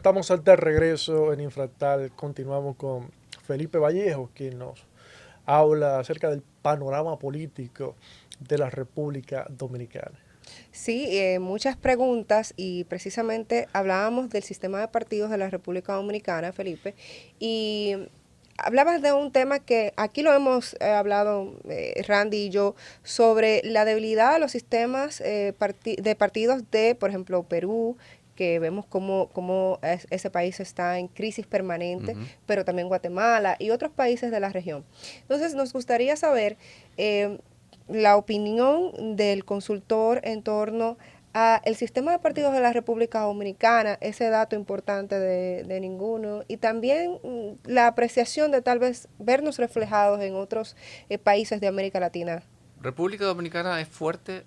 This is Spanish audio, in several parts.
estamos de regreso en Infractal. Continuamos con Felipe Vallejo, quien nos habla acerca del panorama político de la República Dominicana. Sí, muchas preguntas y precisamente hablábamos del sistema de partidos de la República Dominicana, Felipe, y hablabas de un tema que aquí lo hemos hablado Randy y yo sobre la debilidad de los sistemas de partidos de, por ejemplo, Perú, que vemos cómo ese país está en crisis permanente, Ujú. pero también Guatemala y otros países de la región. Entonces, nos gustaría saber eh, la opinión del consultor en torno a el sistema de partidos de la República Dominicana, ese dato importante de ninguno, y también la apreciación de tal vez vernos reflejados en otros países de América Latina. República Dominicana es fuerte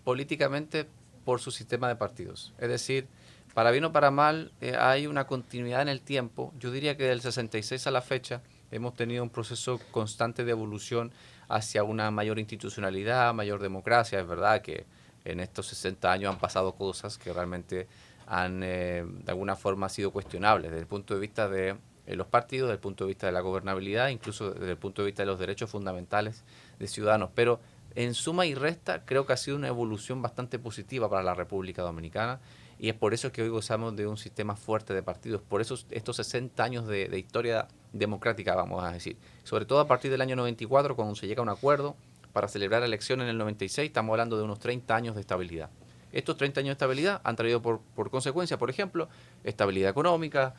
políticamente por su sistema de partidos. Es decir, para bien o para mal, hay una continuidad en el tiempo. Yo diría que del 66 a la fecha hemos tenido un proceso constante de evolución hacia una mayor institucionalidad, mayor democracia. Es verdad que en estos 60 años han pasado cosas que realmente han de alguna forma sido cuestionables desde el punto de vista de los partidos, desde el punto de vista de la gobernabilidad, incluso desde el punto de vista de los derechos fundamentales de ciudadanos. Pero en suma y resta, creo que ha sido una evolución bastante positiva para la República Dominicana y es por eso que hoy gozamos de un sistema fuerte de partidos, por eso estos 60 años de historia democrática, vamos a decir. Sobre todo a partir del año 94, cuando se llega a un acuerdo para celebrar elecciones en el 96, estamos hablando de unos 30 años de estabilidad. Estos 30 años de estabilidad han traído por consecuencia, por ejemplo, estabilidad económica,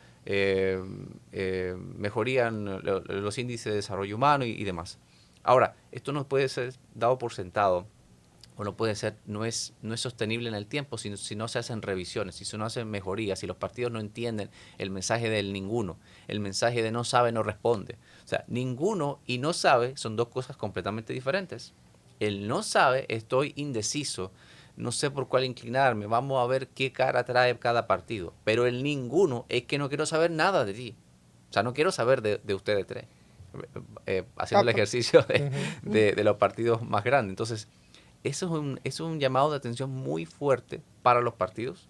mejoría en los índices de desarrollo humano y demás. Ahora, esto no puede ser dado por sentado o no puede ser, no es sostenible en el tiempo si no se hacen revisiones, si no hacen mejorías, si los partidos no entienden el mensaje del ninguno, el mensaje de no sabe, no responde. O sea, ninguno y no sabe son dos cosas completamente diferentes. El no sabe, estoy indeciso, no sé por cuál inclinarme, vamos a ver qué cara trae cada partido. Pero el ninguno es que no quiero saber nada de ti. O sea, no quiero saber de ustedes tres. Haciendo el ejercicio Ujú. de los partidos más grandes. Entonces, eso es un llamado de atención muy fuerte para los partidos,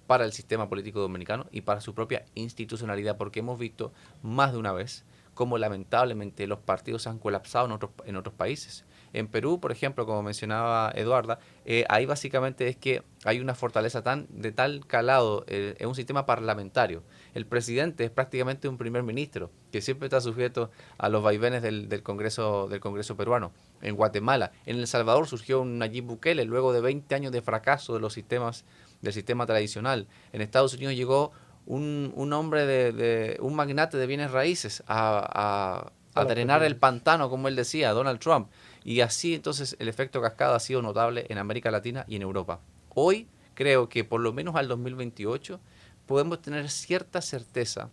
para el sistema político dominicano y para su propia institucionalidad, porque hemos visto más de una vez cómo lamentablemente los partidos han colapsado en otros países. En Perú, por ejemplo, como mencionaba Eduarda, ahí básicamente es que hay una fortaleza de tal calado en un sistema parlamentario. El presidente es prácticamente un primer ministro que siempre está sujeto a los vaivenes del Congreso peruano. En Guatemala, en El Salvador surgió un Nayib Bukele luego de 20 años de fracaso del sistema tradicional. En Estados Unidos llegó un hombre un magnate de bienes raíces A a la drenar el presidencia. pantano, como él decía, Donald Trump. Y así entonces el efecto cascada ha sido notable en América Latina y en Europa. Hoy creo que por lo menos al 2028 podemos tener cierta certeza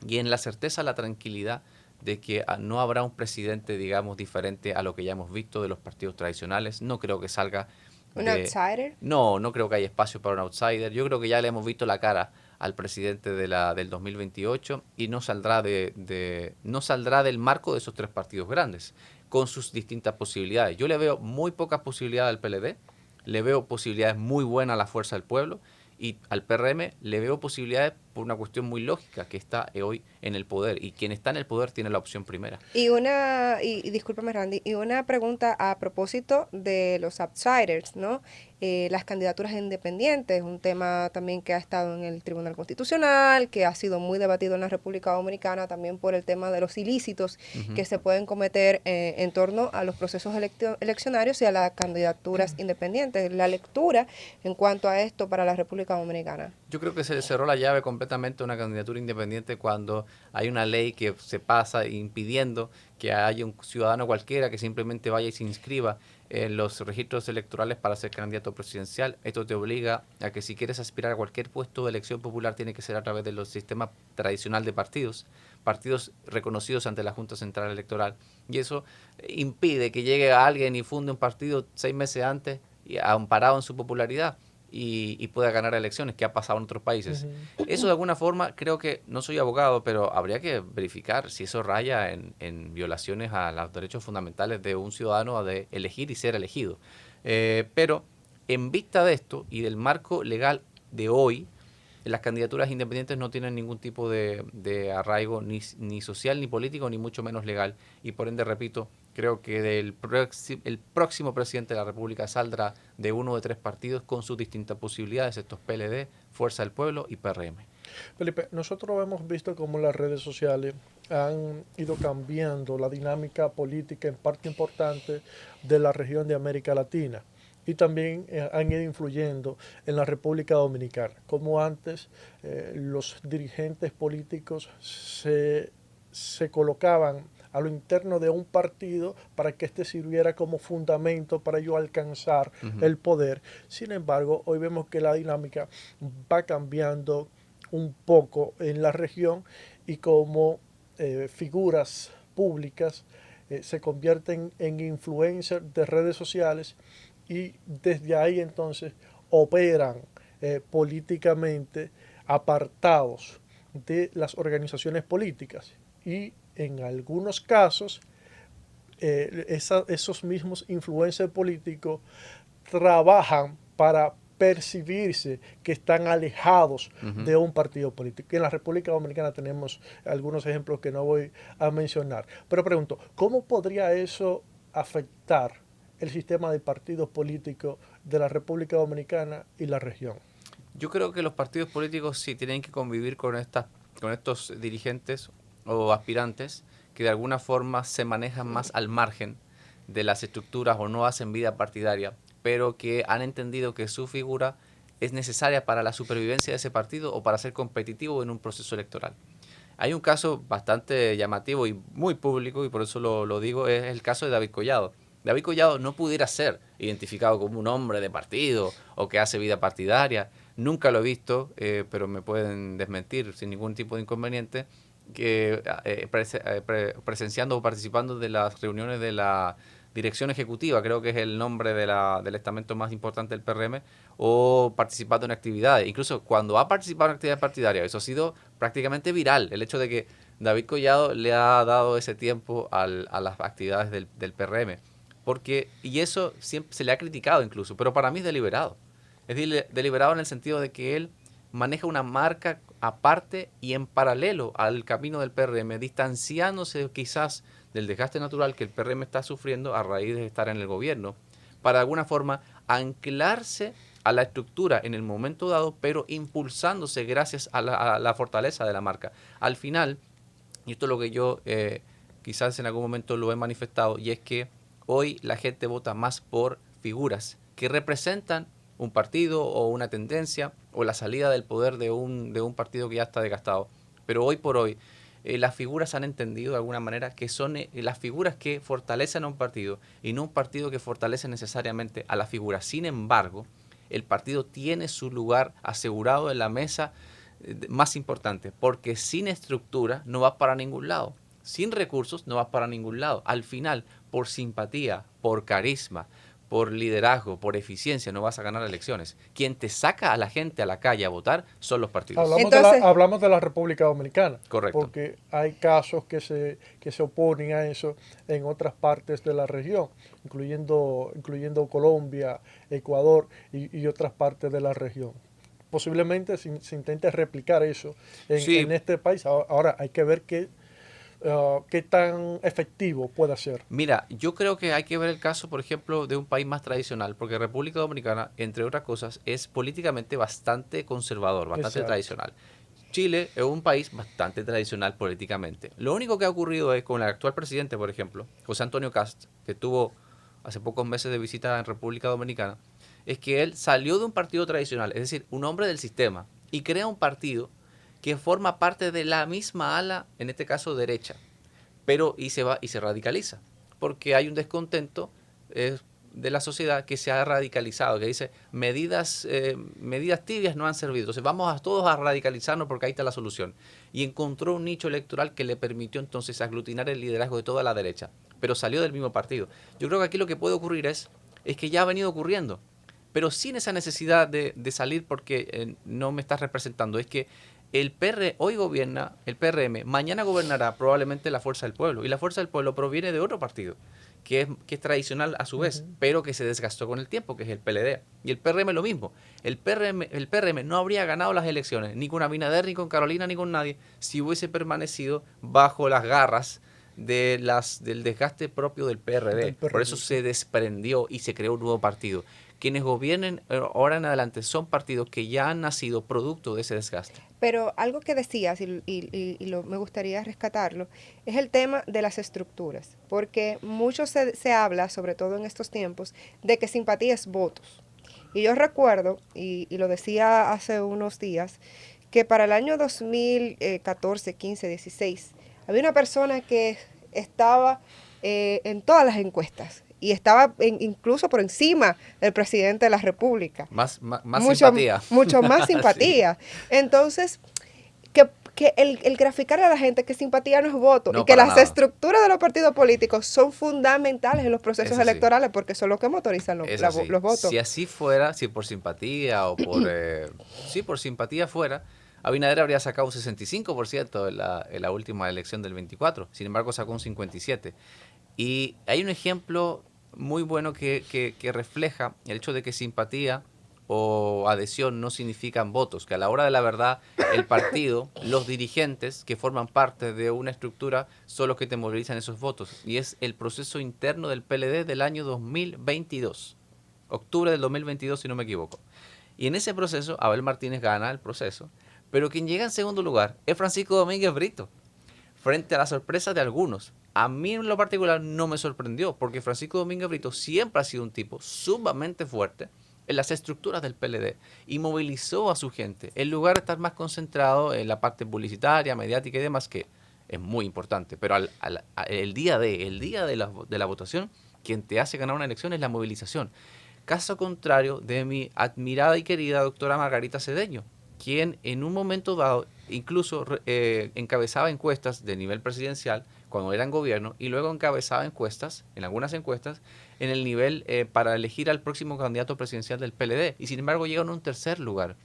y en la certeza la tranquilidad de que no habrá un presidente, digamos, diferente a lo que ya hemos visto de los partidos tradicionales. No creo que salga Un de... outsider. No, no creo que haya espacio para un outsider. Yo creo que ya le hemos visto la cara al presidente del 2028 y no saldrá del marco de esos tres partidos grandes, con sus distintas posibilidades. Yo le veo muy pocas posibilidades al PLD, le veo posibilidades muy buenas a la Fuerza del Pueblo y al PRM le veo posibilidades por una cuestión muy lógica, que está hoy en el poder y quien está en el poder tiene la opción primera. Y discúlpame Randy, y una pregunta a propósito de los outsiders, ¿no? Las candidaturas independientes, un tema también que ha estado en el Tribunal Constitucional, que ha sido muy debatido en la República Dominicana también por el tema de los ilícitos Ujú. que se pueden cometer en torno a los procesos eleccionarios y a las candidaturas independientes. La lectura en cuanto a esto para la República Dominicana. Yo creo que se cerró la llave completamente a una candidatura independiente cuando hay una ley que se pasa impidiendo que haya un ciudadano cualquiera que simplemente vaya y se inscriba en los registros electorales para ser candidato presidencial. Esto te obliga a que si quieres aspirar a cualquier puesto de elección popular tiene que ser a través de los sistemas tradicional de partidos reconocidos ante la Junta Central Electoral. Y eso impide que llegue a alguien y funde un partido 6 meses antes y amparado en su popularidad y pueda ganar elecciones, que ha pasado en otros países. Ujú. Eso de alguna forma, creo que, no soy abogado, pero habría que verificar si eso raya en violaciones a los derechos fundamentales de un ciudadano de elegir y ser elegido. Pero en vista de esto y del marco legal de hoy, las candidaturas independientes no tienen ningún tipo de arraigo ni social, ni político, ni mucho menos legal. Y por ende, repito, creo que el próximo presidente de la República saldrá de uno de 3 partidos con sus distintas posibilidades, estos PLD, Fuerza del Pueblo y PRM. Felipe, nosotros hemos visto cómo las redes sociales han ido cambiando la dinámica política en parte importante de la región de América Latina y también han ido influyendo en la República Dominicana. Como antes los dirigentes políticos se colocaban a lo interno de un partido para que éste sirviera como fundamento para ello alcanzar el poder. Sin embargo, hoy vemos que la dinámica va cambiando un poco en la región y como figuras públicas se convierten en influencers de redes sociales y desde ahí entonces operan políticamente apartados de las organizaciones políticas y en algunos casos esos mismos influencers políticos trabajan para percibirse que están alejados de un partido político. En la República Dominicana tenemos algunos ejemplos que no voy a mencionar. Pero pregunto, ¿cómo podría eso afectar el sistema de partidos políticos de la República Dominicana y la región? Yo creo que los partidos políticos sí tienen que convivir con estos dirigentes o aspirantes que de alguna forma se manejan más al margen de las estructuras o no hacen vida partidaria, pero que han entendido que su figura es necesaria para la supervivencia de ese partido o para ser competitivo en un proceso electoral. Hay un caso bastante llamativo y muy público, y por eso lo digo, es el caso de David Collado. David Collado no pudiera ser identificado como un hombre de partido o que hace vida partidaria. Nunca lo he visto, pero me pueden desmentir sin ningún tipo de inconveniente, que presenciando o participando de las reuniones de la dirección ejecutiva, creo que es el nombre del estamento más importante del PRM, o participando en actividades. Incluso cuando ha participado en actividades partidarias, eso ha sido prácticamente viral, el hecho de que David Collado le ha dado ese tiempo a las actividades del PRM. Y eso siempre se le ha criticado incluso, pero para mí es deliberado. Es deliberado en el sentido de que él maneja una marca aparte y en paralelo al camino del PRM, distanciándose quizás del desgaste natural que el PRM está sufriendo a raíz de estar en el gobierno, para de alguna forma anclarse a la estructura en el momento dado, pero impulsándose gracias a la fortaleza de la marca. Al final, y esto es lo que yo quizás en algún momento lo he manifestado, y es que hoy la gente vota más por figuras que representan un partido o una tendencia o la salida del poder de un partido que ya está desgastado. Pero hoy por hoy las figuras han entendido de alguna manera que son las figuras que fortalecen a un partido y no un partido que fortalece necesariamente a la figura. Sin embargo, el partido tiene su lugar asegurado en la mesa más importante, porque sin estructura no va para ningún lado. Sin recursos no vas para ningún lado. Al final, por simpatía, por carisma, por liderazgo, por eficiencia, no vas a ganar elecciones. Quien te saca a la gente a la calle a votar son los partidos. Hablamos de la República Dominicana. Correcto. Porque hay casos que se oponen a eso en otras partes de la región, incluyendo Colombia, Ecuador y otras partes de la región. Posiblemente se intente replicar eso en este país. Ahora hay que ver qué tan efectivo puede ser. Mira, yo creo que hay que ver el caso, por ejemplo, de un país más tradicional, porque República Dominicana, entre otras cosas, es políticamente bastante conservador, bastante tradicional. Chile es un país bastante tradicional políticamente. Lo único que ha ocurrido es con el actual presidente, por ejemplo, José Antonio Kast, que tuvo hace pocos meses de visita en República Dominicana, es que él salió de un partido tradicional, es decir, un hombre del sistema, y crea un partido que forma parte de la misma ala, en este caso derecha, pero y se radicaliza, porque hay un descontento de la sociedad que se ha radicalizado, que dice medidas tibias no han servido, entonces vamos a todos a radicalizarnos porque ahí está la solución. Y encontró un nicho electoral que le permitió entonces aglutinar el liderazgo de toda la derecha, pero salió del mismo partido. Yo creo que aquí lo que puede ocurrir es que ya ha venido ocurriendo, pero sin esa necesidad de salir porque no me estás representando. Es que hoy gobierna el PRM, mañana gobernará probablemente la Fuerza del Pueblo, y la Fuerza del Pueblo proviene de otro partido. que es tradicional a su vez, pero que se desgastó con el tiempo, que es el PLD. Y el PRM lo mismo. El PRM no habría ganado las elecciones, ni con Abinader, ni con Carolina, ni con nadie, si hubiese permanecido bajo las garras del desgaste propio del PRD. Por eso se desprendió y se creó un nuevo partido. Quienes gobiernen ahora en adelante son partidos que ya han nacido producto de ese desgaste. Pero algo que decías, me gustaría rescatarlo, es el tema de las estructuras, porque mucho se habla, sobre todo en estos tiempos, de que simpatía es votos. Y yo recuerdo, y lo decía hace unos días, que para el año 2014, 15, 16, había una persona que estaba en todas las encuestas y estaba incluso por encima del presidente de la República. Más simpatía. Mucho más simpatía. Sí. Entonces, que el graficar a la gente que simpatía no es voto, no, y que las nada. Estructuras de los partidos políticos son fundamentales en los procesos electorales, porque son los que motorizan los votos. Si así fuera, si por simpatía o por por simpatía fuera, Abinader habría sacado un 65% en la última elección del 24, sin embargo sacó un 57%. Y hay un ejemplo muy bueno que refleja el hecho de que simpatía o adhesión no significan votos, que a la hora de la verdad el partido, los dirigentes que forman parte de una estructura son los que te movilizan esos votos. Y es el proceso interno del PLD del año 2022, octubre del 2022 si no me equivoco. Y en ese proceso Abel Martínez gana el proceso, pero quien llega en segundo lugar es Francisco Domínguez Brito, frente a la sorpresa de algunos. A mí en lo particular no me sorprendió, porque Francisco Domínguez Brito siempre ha sido un tipo sumamente fuerte en las estructuras del PLD y movilizó a su gente, en lugar de estar más concentrado en la parte publicitaria, mediática y demás, que es muy importante. Pero el día de la votación, quien te hace ganar una elección es la movilización. Caso contrario de mi admirada y querida doctora Margarita Cedeño, quien en un momento dado incluso encabezaba encuestas de nivel presidencial cuando era en gobierno y luego encabezaba encuestas, en algunas encuestas, en el nivel para elegir al próximo candidato presidencial del PLD y sin embargo llega en un tercer lugar.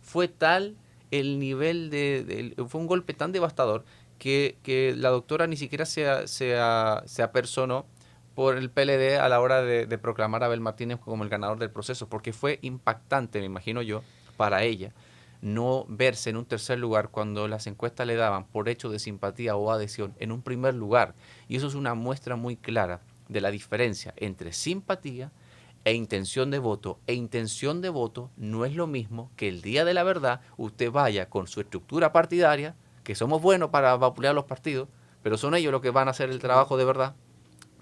Fue tal el nivel fue un golpe tan devastador que la doctora ni siquiera se apersonó por el PLD a la hora de proclamar a Abel Martínez como el ganador del proceso, porque fue impactante, me imagino yo, para ella no verse en un tercer lugar cuando las encuestas le daban por hecho de simpatía o adhesión en un primer lugar. Y eso es una muestra muy clara de la diferencia entre simpatía e intención de voto. E intención de voto no es lo mismo que el día de la verdad usted vaya con su estructura partidaria, que somos buenos para vapulear los partidos, pero son ellos los que van a hacer el trabajo de verdad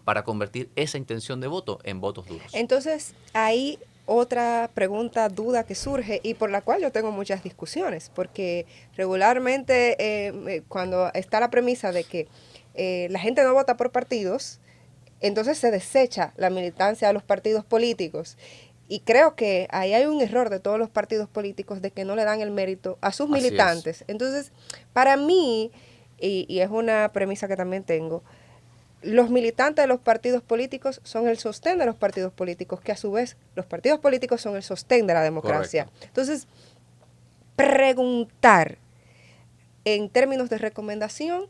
para convertir esa intención de voto en votos duros. Entonces, ahí otra pregunta, duda que surge y por la cual yo tengo muchas discusiones, porque regularmente cuando está la premisa de que la gente no vota por partidos, entonces se desecha la militancia de los partidos políticos. Y creo que ahí hay un error de todos los partidos políticos de que no le dan el mérito a sus militantes. Entonces, para mí, y es una premisa que también tengo, los militantes de los partidos políticos son el sostén de los partidos políticos, que a su vez los partidos políticos son el sostén de la democracia. Correcto. Entonces, preguntar en términos de recomendación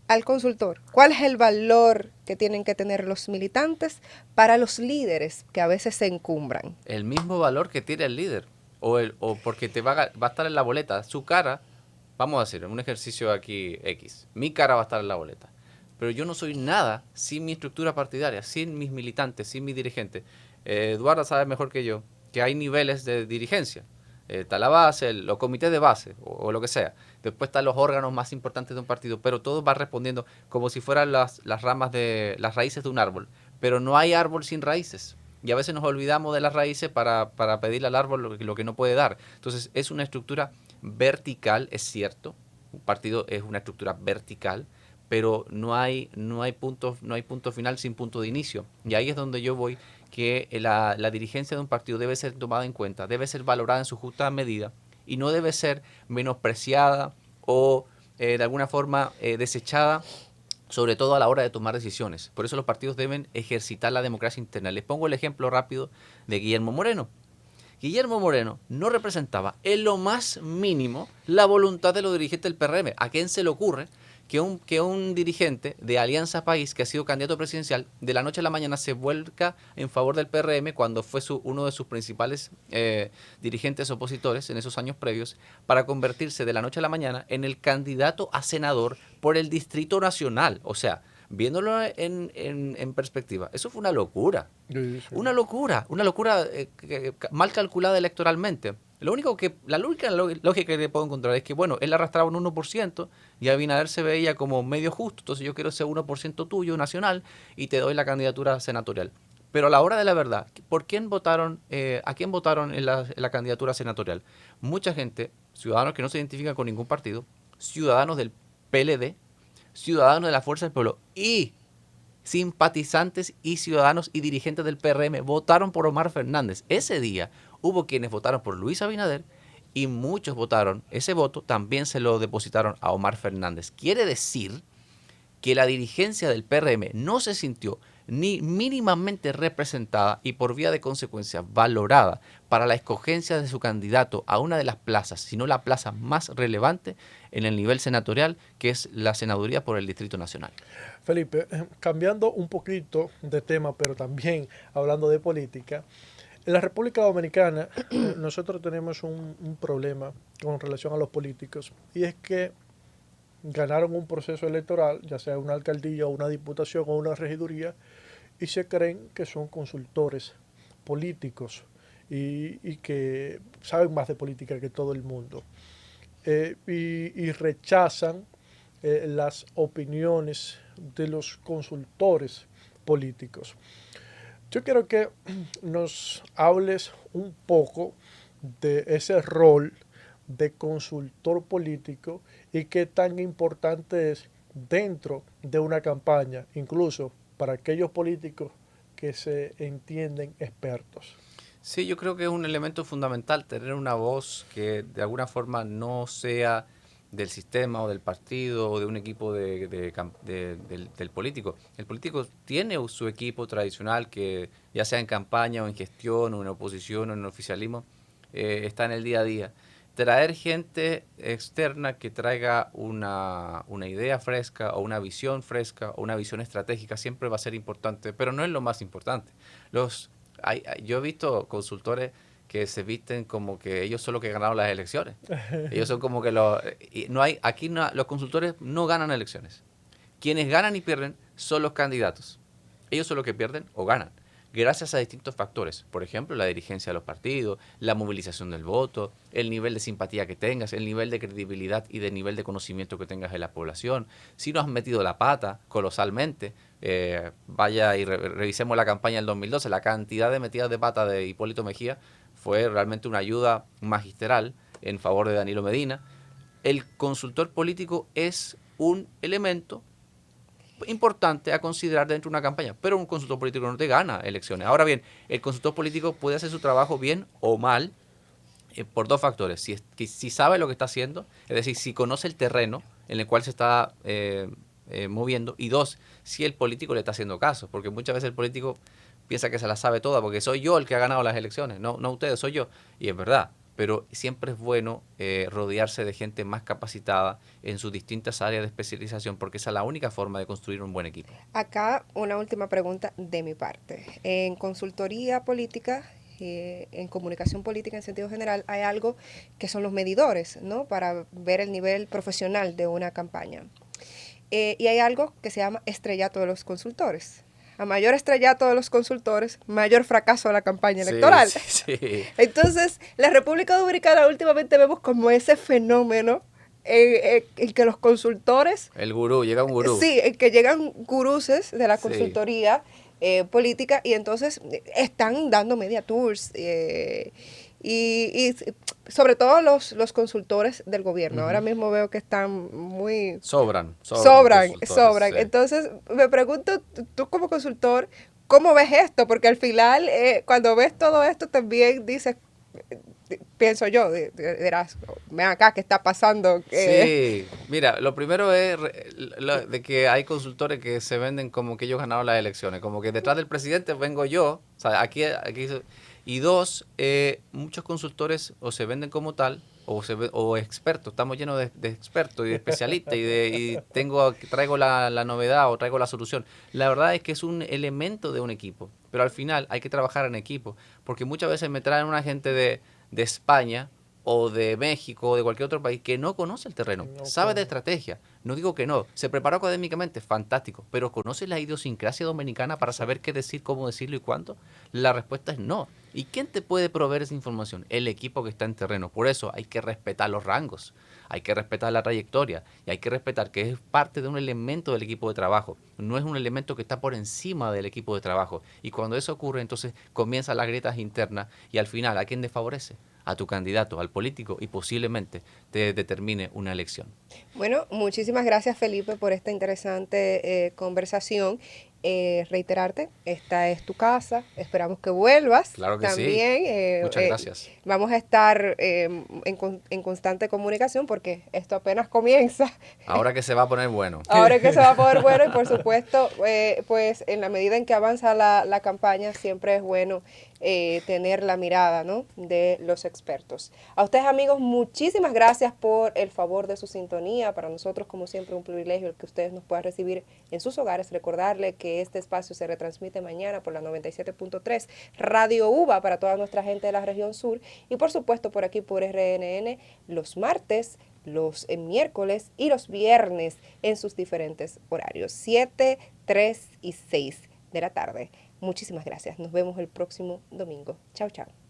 al consultor, ¿cuál es el valor que tienen que tener los militantes para los líderes que a veces se encumbran? El mismo valor que tiene el líder, o porque te va a estar en la boleta, su cara, vamos a hacer un ejercicio aquí X, mi cara va a estar en la boleta. Pero yo no soy nada sin mi estructura partidaria, sin mis militantes, sin mis dirigentes. Eduardo sabe mejor que yo que hay niveles de dirigencia. Está la base, los comités de base o lo que sea. Después están los órganos más importantes de un partido, pero todo va respondiendo como si fueran las ramas de las raíces de un árbol. Pero no hay árbol sin raíces. Y a veces nos olvidamos de las raíces para pedirle al árbol lo que no puede dar. Entonces es una estructura vertical, es cierto. Un partido es una estructura vertical, pero no hay punto final sin punto de inicio. Y ahí es donde yo voy, que la dirigencia de un partido debe ser tomada en cuenta, debe ser valorada en su justa medida y no debe ser menospreciada o de alguna forma desechada, sobre todo a la hora de tomar decisiones. Por eso los partidos deben ejercitar la democracia interna. Les pongo el ejemplo rápido de Guillermo Moreno. Guillermo Moreno no representaba en lo más mínimo la voluntad de los dirigentes del PRM. ¿A quién se le ocurre que un dirigente de Alianza País, que ha sido candidato presidencial, de la noche a la mañana se vuelca en favor del PRM cuando fue uno de sus principales dirigentes opositores en esos años previos, para convertirse de la noche a la mañana en el candidato a senador por el Distrito Nacional. O sea, viéndolo en perspectiva, eso fue una locura. Sí, sí. Una locura mal calculada electoralmente. La única lógica que le puedo encontrar es que, bueno, él arrastraba un 1% y Abinader se veía como medio justo, entonces yo quiero ese 1% tuyo nacional y te doy la candidatura senatorial. Pero a la hora de la verdad, ¿por quién votaron, a quién votaron en la candidatura senatorial? Mucha gente, ciudadanos que no se identifican con ningún partido, ciudadanos del PLD, ciudadanos de la Fuerza del Pueblo y simpatizantes y ciudadanos y dirigentes del PRM votaron por Omar Fernández. Ese día hubo quienes votaron por Luis Abinader y muchos votaron, ese voto también se lo depositaron a Omar Fernández. Quiere decir que la dirigencia del PRM no se sintió ni mínimamente representada y por vía de consecuencia valorada para la escogencia de su candidato a una de las plazas, sino la plaza más relevante en el nivel senatorial, que es la senaduría por el Distrito Nacional. Felipe, cambiando un poquito de tema, pero también hablando de política, en la República Dominicana nosotros tenemos un problema con relación a los políticos, y es que ganaron un proceso electoral, ya sea una alcaldía o una diputación o una regiduría, y se creen que son consultores políticos y que saben más de política que todo el mundo. Y rechazan las opiniones de los consultores políticos. Yo quiero que nos hables un poco de ese rol de consultor político y qué tan importante es dentro de una campaña, incluso para aquellos políticos que se entienden expertos. Sí, yo creo que es un elemento fundamental tener una voz que de alguna forma no sea del sistema o del partido o de un equipo del político. El político tiene su equipo tradicional que ya sea en campaña o en gestión o en oposición o en oficialismo, está en el día a día. Traer gente externa que traiga una idea fresca o una visión fresca o una visión estratégica siempre va a ser importante, pero no es lo más importante. Yo he visto consultores que se visten como que ellos son los que ganaron las elecciones. Ellos son como que los consultores no ganan elecciones. Quienes ganan y pierden son los candidatos. Ellos son los que pierden o ganan, gracias a distintos factores. Por ejemplo, la dirigencia de los partidos, la movilización del voto, el nivel de simpatía que tengas, el nivel de credibilidad y el nivel de conocimiento que tengas de la población. Si no has metido la pata colosalmente, vaya y revisemos la campaña del 2012, la cantidad de metidas de pata de Hipólito Mejía fue realmente una ayuda magistral en favor de Danilo Medina. El consultor político es un elemento importante a considerar dentro de una campaña, pero un consultor político no te gana elecciones. Ahora bien, el consultor político puede hacer su trabajo bien o mal por dos factores. Si sabe lo que está haciendo, es decir, si conoce el terreno en el cual se está moviendo, y dos, si el político le está haciendo caso, porque muchas veces el político piensa que se la sabe toda, porque soy yo el que ha ganado las elecciones, no ustedes, soy yo, y es verdad. Pero siempre es bueno rodearse de gente más capacitada en sus distintas áreas de especialización, porque esa es la única forma de construir un buen equipo. Acá una última pregunta de mi parte. En consultoría política, en comunicación política en sentido general, hay algo que son los medidores, ¿no? Para ver el nivel profesional de una campaña. Y hay algo que se llama estrellato de los consultores. A mayor estrellato de los consultores, mayor fracaso de la campaña electoral. Sí. Entonces, la República Dominicana últimamente vemos como ese fenómeno en que los consultores... El gurú, llega un gurú. Sí, en que llegan guruses de la consultoría política y entonces están dando media tours y sobre todo los consultores del gobierno. Ahora mismo veo que están muy... Sobran. Sí. Entonces, me pregunto, tú como consultor, ¿cómo ves esto? Porque al final, cuando ves todo esto, también dices, pienso yo, dirás, ven acá, ¿qué está pasando? Sí, mira, lo primero es de que hay consultores que se venden como que ellos ganaron las elecciones, como que detrás del presidente vengo yo, o sea, aquí y dos, muchos consultores o se venden como tal o expertos, estamos llenos de expertos y de especialistas y traigo la novedad o traigo la solución. La verdad es que es un elemento de un equipo, pero al final hay que trabajar en equipo, porque muchas veces me traen una gente de España o de México o de cualquier otro país que no conoce el terreno, sabe de estrategia, no digo que no, se preparó académicamente, fantástico, pero ¿conoce la idiosincrasia dominicana para saber qué decir, cómo decirlo y cuánto? La respuesta es no. ¿Y quién te puede proveer esa información? El equipo que está en terreno. Por eso hay que respetar los rangos, hay que respetar la trayectoria y hay que respetar que es parte de un elemento del equipo de trabajo, no es un elemento que está por encima del equipo de trabajo. Y cuando eso ocurre, entonces comienzan las grietas internas y al final, ¿a quién desfavorece? A tu candidato, al político, y posiblemente te determine una elección. Bueno, muchísimas gracias Felipe por esta interesante conversación. Reiterarte, esta es tu casa, esperamos que vuelvas Claro que sí. también. Muchas gracias. Vamos a estar en constante comunicación porque esto apenas comienza. Ahora que se va a poner bueno. Ahora que se va a poder bueno y por supuesto, pues en la medida en que avanza la campaña siempre es bueno tener la mirada, ¿no?, de los expertos. A ustedes amigos, muchísimas gracias por el favor de su sintonía. Para nosotros, como siempre, un privilegio el que ustedes nos puedan recibir en sus hogares. Recordarle que este espacio se retransmite mañana por la 97.3 Radio UBA para toda nuestra gente de la región sur y por supuesto por aquí por RNN los martes, los miércoles y los viernes en sus diferentes horarios, 7, 3 y 6 de la tarde. Muchísimas gracias. Nos vemos el próximo domingo. Chao, chao.